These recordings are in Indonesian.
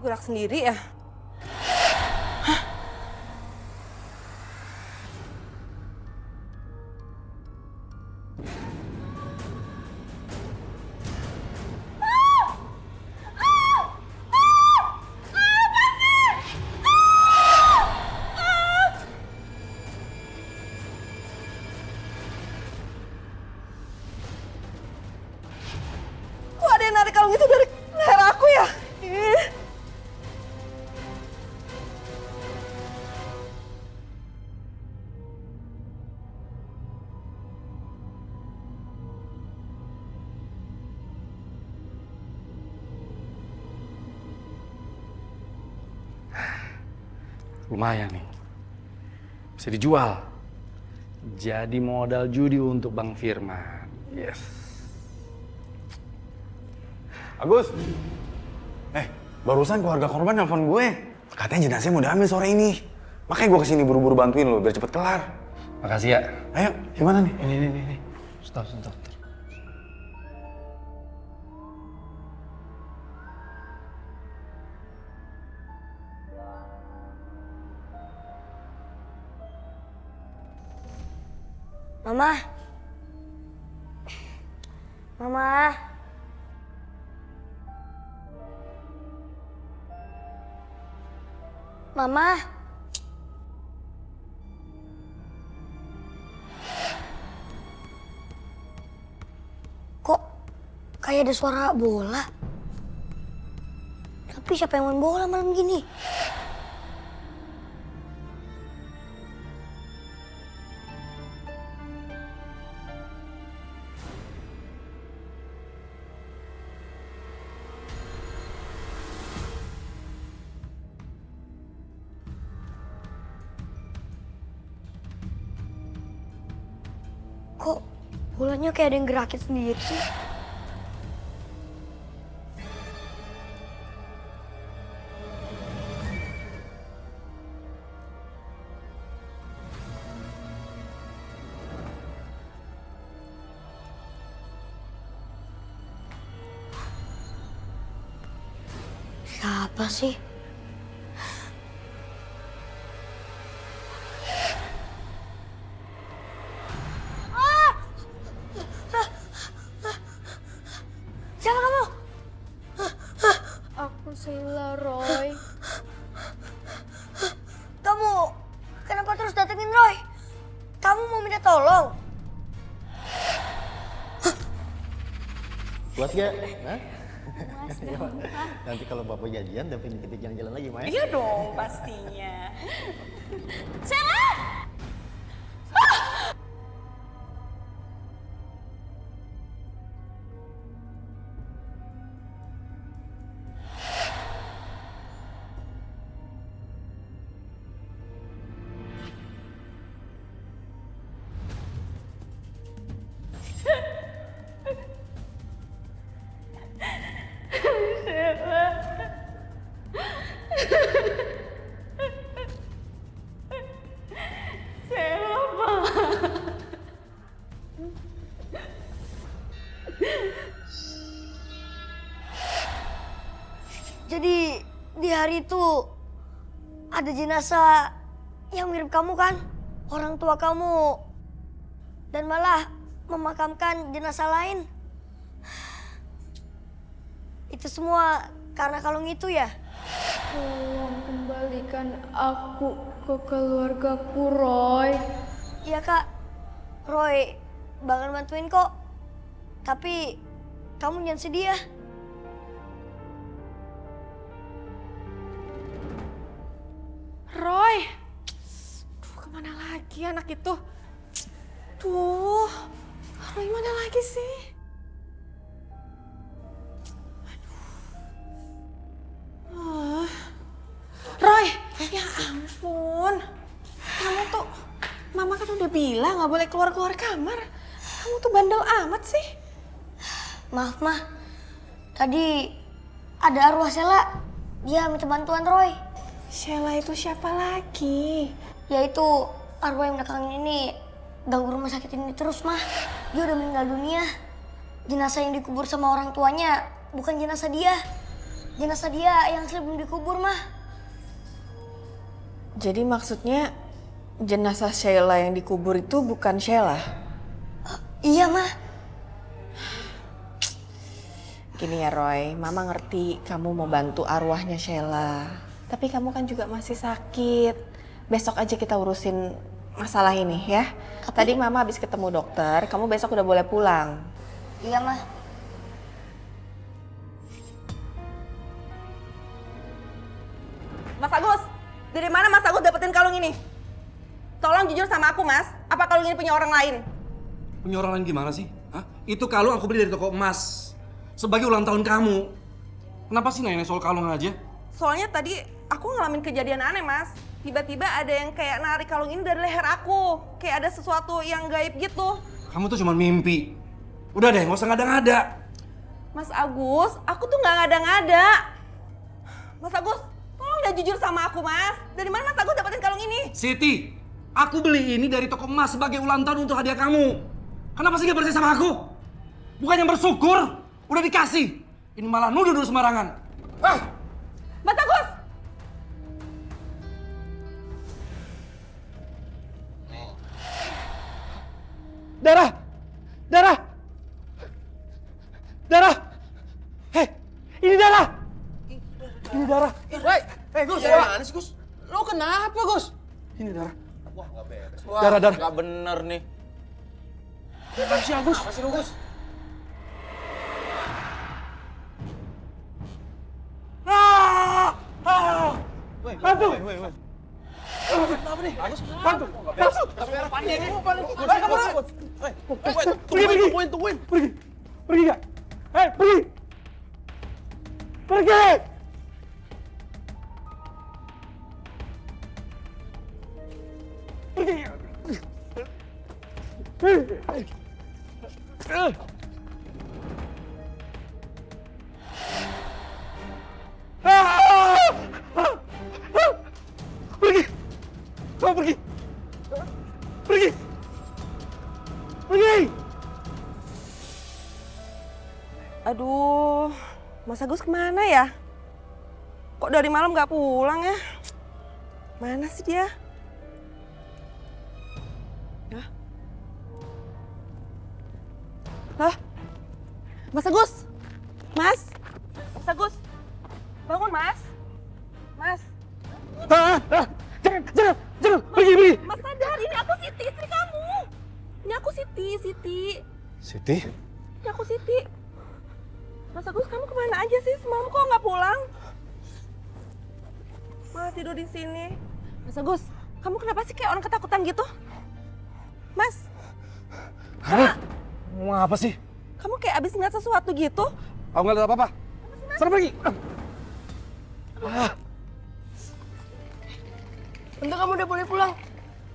gerak sendiri ya? Kok ada yang narik kalung itu dari leher aku ya? Ih. Lumayan nih, bisa dijual. Jadi modal judi untuk Bang Firman. Yes. Agus, barusan keluarga korban nelfon gue. Katanya jenazahnya mau diambil sore ini. Makanya gue kesini buru-buru bantuin lo biar cepet kelar. Makasih ya. Ayo, gimana nih? Ini. Stop. Mama. Mama. Mama. Kok kayak ada suara bola? Tapi siapa yang main bola malam gini? Kok bolanya kayak ada yang gerakin sendiri sih? Siapa sih? Siapa kamu? Aku Sheila, Roy. Kamu kenapa terus datengin Roy? Kamu mau minta tolong? Puas gak? Hah? Nanti kalau bapak janjian, Davin kita jalan-jalan lagi, Maya. Iya dong pastinya. Jadi di hari itu ada jenazah yang mirip kamu kan? Orang tua kamu. Dan malah memakamkan jenazah lain. Itu semua karena kalung itu ya? Tolong kembalikan aku ke keluargaku, Roy. Iya kak, Roy bakal bantuin kok. Tapi kamu jangan sedih ya. Roy. Duh, kemana lagi anak itu? Tuh, Roy mana lagi sih? Aduh. Roy, ya ampun. Kamu tuh, Mama kan udah bilang gak boleh keluar-keluar kamar. Kamu tuh bandel amat sih. Maaf mah, tadi ada arwah Sheila. Dia minta bantuan Roy. Sheila itu siapa lagi? Yaitu arwah yang belakangan ini ganggu rumah sakit ini terus mah. Dia udah meninggal dunia. Jenazah yang dikubur sama orang tuanya bukan jenazah dia. jenazah dia yang sebelum dikubur, mah. Jadi maksudnya jenazah Sheila yang dikubur itu bukan Sheila? Iya, mah. Gini ya Roy, Mama ngerti kamu mau bantu arwahnya Sheila. Tapi kamu kan juga masih sakit. Besok aja kita urusin masalah ini ya. Tadi Mama habis ketemu dokter, kamu besok udah boleh pulang. Iya, mah. Mas Agus, dari mana Mas Agus dapetin kalung ini? Tolong jujur sama aku, Mas. Apa kalung ini punya orang lain? Punya orang lain gimana sih? Hah? Itu kalung aku beli dari toko emas. Sebagai ulang tahun kamu. Kenapa sih nanya soal kalung aja? Soalnya tadi aku ngalamin kejadian aneh, Mas. Tiba-tiba ada yang kayak narik kalung ini dari leher aku. Kayak ada sesuatu yang gaib gitu. Kamu tuh cuma mimpi. Udah deh, nggak usah ngada-ngada. Mas Agus, aku tuh nggak ngada-ngada. Mas Agus, tolong udah jujur sama aku, Mas. Dari mana Mas Agus dapetin kalung ini? Siti, aku beli ini dari toko emas sebagai ulang tahun untuk hadiah kamu. Kenapa sih gak percaya sama aku? Bukannya bersyukur, udah dikasih. Ini malah nuduh sembarangan. Ah! Mas Agus! Darah! Darah! Darah! Hei, ini darah! Ini darah. Gus, gimana sih Gus? Lo kenapa Gus? Ini darah. Wah, nggak beres. Darah, darah. Nggak bener nih. Apa sih, Agus? Apa sih lu Gus? Bantu! Kenapa nih? Agus, Bantu! panik. Pergi! Tungguin. Pergi gak? Hei, pergi! Pergi! Pergi! Kau pergi! Pergi! Pergi! Aduh, Mas Agus kemana ya? Kok dari malam nggak pulang ya? Mana sih dia? Hah? Hah? Mas Agus? Mas? Mas Agus? Bangun, Mas? Mas? Jangan! Pergi! Mas sadar, ini aku Siti, istri kamu. Ini aku Siti. Siti? Ini aku Siti. Mas Agus, kamu kemana aja sih? Semalam kok nggak pulang? Malah tidur di sini. Mas Agus, kamu kenapa sih kayak orang ketakutan gitu? Mas? Hah? Mau apa sih? Kamu kayak abis ngeliat sesuatu gitu? Aku nggak lihat apa-apa. Sana pergi! Untuk kamu udah boleh pulang.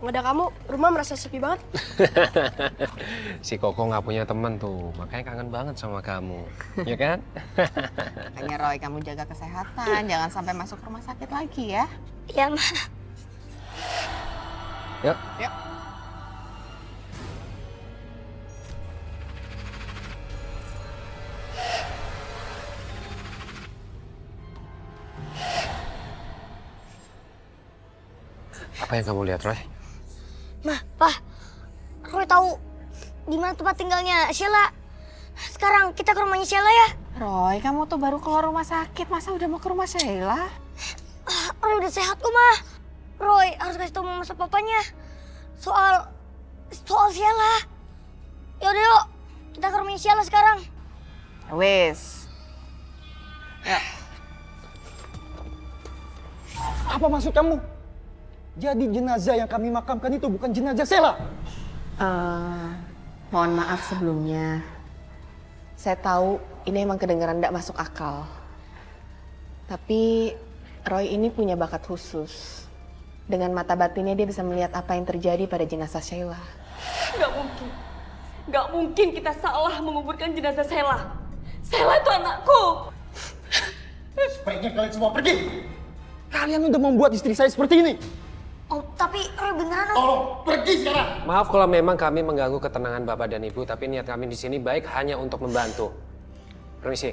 Nggak ada kamu, rumah merasa sepi banget. Si Koko nggak punya teman tuh, makanya kangen banget sama kamu, ya kan? Makanya Roy, kamu jaga kesehatan, jangan sampai masuk rumah sakit lagi ya. Iya, mah. Yuk. Apa yang kamu lihat, Roy? Mah, Pak. Roy tahu di mana tempat tinggalnya Sheila. Sekarang kita ke rumahnya Sheila ya. Roy, kamu tuh baru keluar rumah sakit, masa udah mau ke rumah Sheila? Roy udah sehat kok, Mah. Roy harus kasih tahu mama sama papanya soal Sheila. Yaudah yuk, kita ke rumahnya Sheila sekarang. Wes. Apa maksud kamu? Jadi jenazah yang kami makamkan itu bukan jenazah Sheila? Mohon maaf sebelumnya. Saya tahu ini emang kedengaran tidak masuk akal. Tapi Roy ini punya bakat khusus. Dengan mata batinnya dia bisa melihat apa yang terjadi pada jenazah Sheila. Nggak mungkin. Nggak mungkin kita salah menguburkan jenazah Sheila. Sheila itu anakku. Sebaiknya kalian semua pergi. Kalian udah membuat istri saya seperti ini. Oh, tapi Roy beneran Om. Tolong pergi sekarang. Maaf kalau memang kami mengganggu ketenangan Bapak dan Ibu, tapi niat kami di sini baik hanya untuk membantu. Permisi.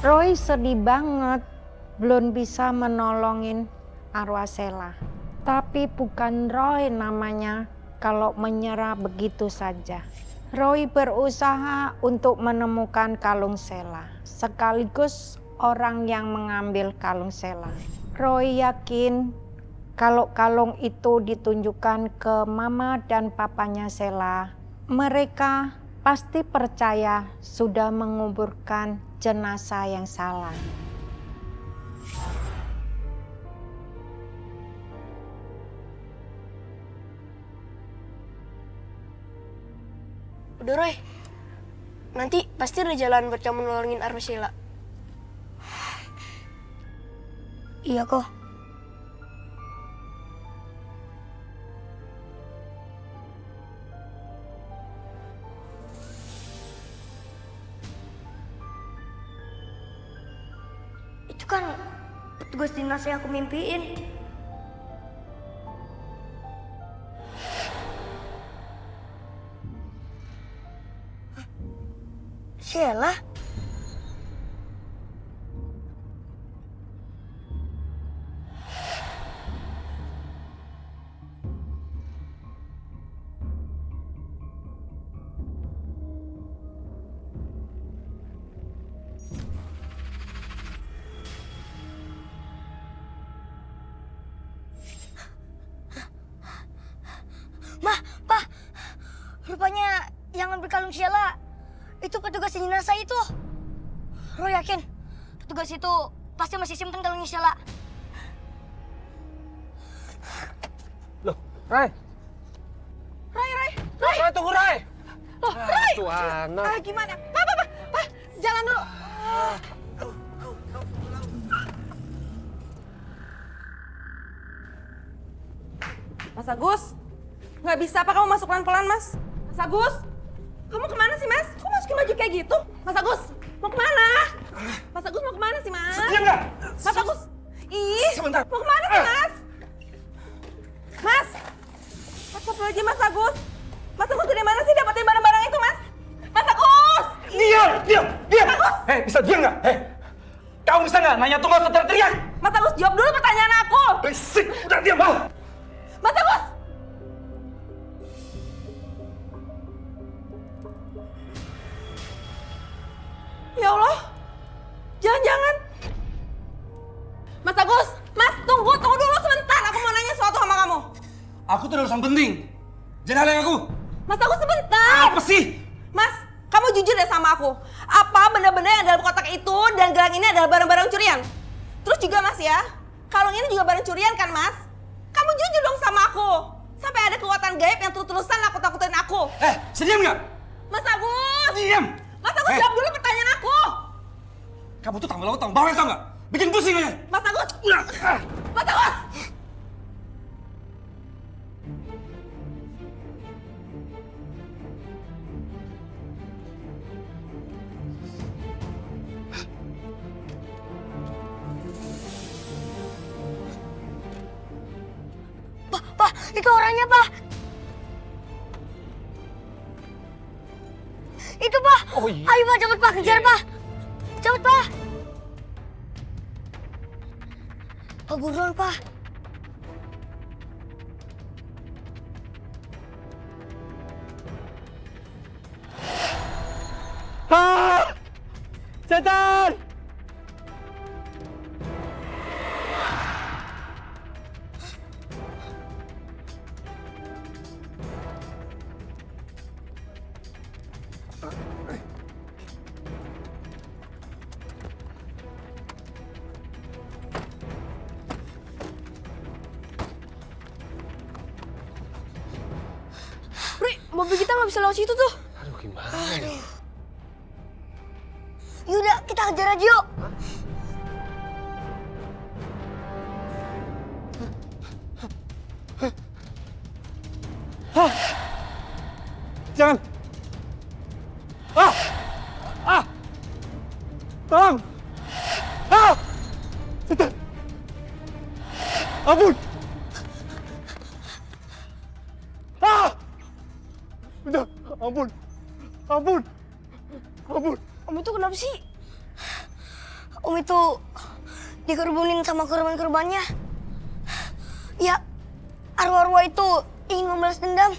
Roy sedih banget belum bisa menolongin arwah Sheila. Tapi bukan Roy namanya kalau menyerah begitu saja. Roy berusaha untuk menemukan kalung Sheila, sekaligus orang yang mengambil kalung Sheila. Roy yakin kalau kalung itu ditunjukkan ke mama dan papanya Sheila, mereka pasti percaya sudah menguburkan jenazah yang salah. Udah Roy, nanti pasti ada jalan buat kamu nolongin arwah Sheila. Iya kok. Itu kan petugas dinas yang aku mimpiin. Sheila? Ma, Pa, rupanya yang ngambil kalung Sheila itu petugas jenazah itu. Roy yakin petugas itu pasti masih simpen kalungnya Sheila. Loh, Ray, tunggu Ray. Loh, Roy! Tuh anak. Gimana? Pa, jalan dulu. Mas Agus, nggak bisa apa kamu masuk pelan-pelan, Mas? Mas Agus, kamu kemana sih, Mas? Kok masukin baju kayak gitu? Mas Agus, mau kemana? Mas Agus mau kemana sih, Mas? Diam nggak? Mas Agus, ih, Sebentar. mau kemana sih, Mas? Mas, astagfirullahaladzim, Mas Agus. Mas Agus dari mana sih dapetin barang-barang itu, Mas? Mas Agus! Diam! Hei, bisa diam nggak? Hei, kamu bisa nggak nanya tuh nggak usah teriak-teriak? Mas Agus, jawab dulu pertanyaan aku! Berisik, udah diam, Bang. Mas Agus! Ya Allah, jangan-jangan. Mas Agus, Mas, tunggu dulu sebentar. Aku mau nanya sesuatu sama kamu. Aku tuh ada urusan penting. Jangan halang aku. Mas Agus, sebentar. Apa sih? Mas, kamu jujur deh sama aku. Apa benda-benda yang dalam kotak itu dan gelang ini adalah barang-barang curian? Terus juga Mas ya, kalung ini juga barang curian kan Mas? Kamu jujur dong sama aku. Sampai ada kekuatan gaib yang terus-terusan nakut-nakutin aku. Bisa diam nggak? Mas Agus! Diam! Mas Agus, jawab dulu pertanyaan aku. Kamu tuh tambah lama tambah bawel tau nggak? Bikin pusing aja. Mas Agus! Udah. Mas Agus! Pa, itu orangnya, Pa. Itu, Pa. Oh iya. Ayo, Pa, cepet, Pa. Kejar, Pa. Cepet, Pa. Pa, buruan, Pa. Setan! Roy, mobil kita nggak bisa lewat situ tuh. Aduh, gimana nih? Yaudah, kita kejar aja yuk. Jangan! Tolong! Setan! Ampun! Udah, ampun! Kamu itu kenapa sih? Om itu dikerbunin sama korban-korbannya. Ya, arwah-arwah itu ingin membalas dendam.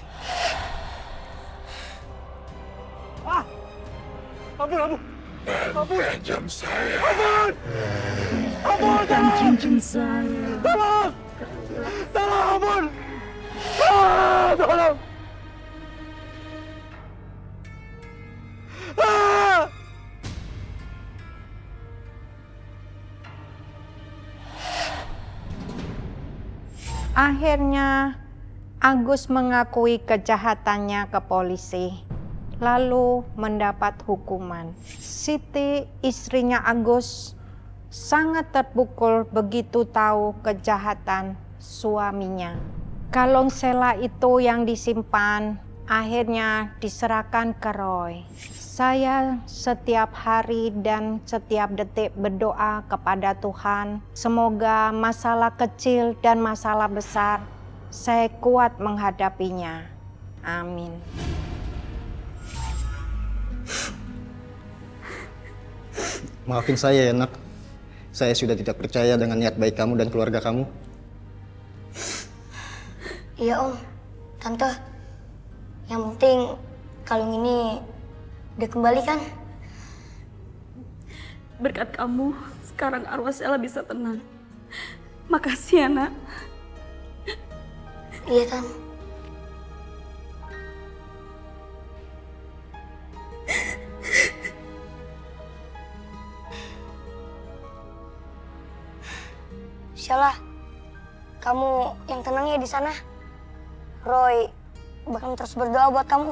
Ampun. Jam saya. Ampun, Cincin saya. tolong, ampun. Tolong. Akhirnya Agus mengakui kejahatannya ke polisi, lalu mendapat hukuman. Siti, istrinya Agus, sangat terpukul begitu tahu kejahatan suaminya. Kalung Sheila itu yang disimpan akhirnya diserahkan ke Roy. Saya setiap hari dan setiap detik berdoa kepada Tuhan, semoga masalah kecil dan masalah besar saya kuat menghadapinya. Amin. Maafin saya ya, Nak. Saya sudah tidak percaya dengan niat baik kamu dan keluarga kamu. Iya Om, Tante. Yang penting kalung ini dikembalikan. Berkat kamu, sekarang arwah Sheila bisa tenang. Makasih ya, Nak. Iya, Tan. Sheila, kamu yang tenang ya di sana. Roy bakal terus berdoa buat kamu.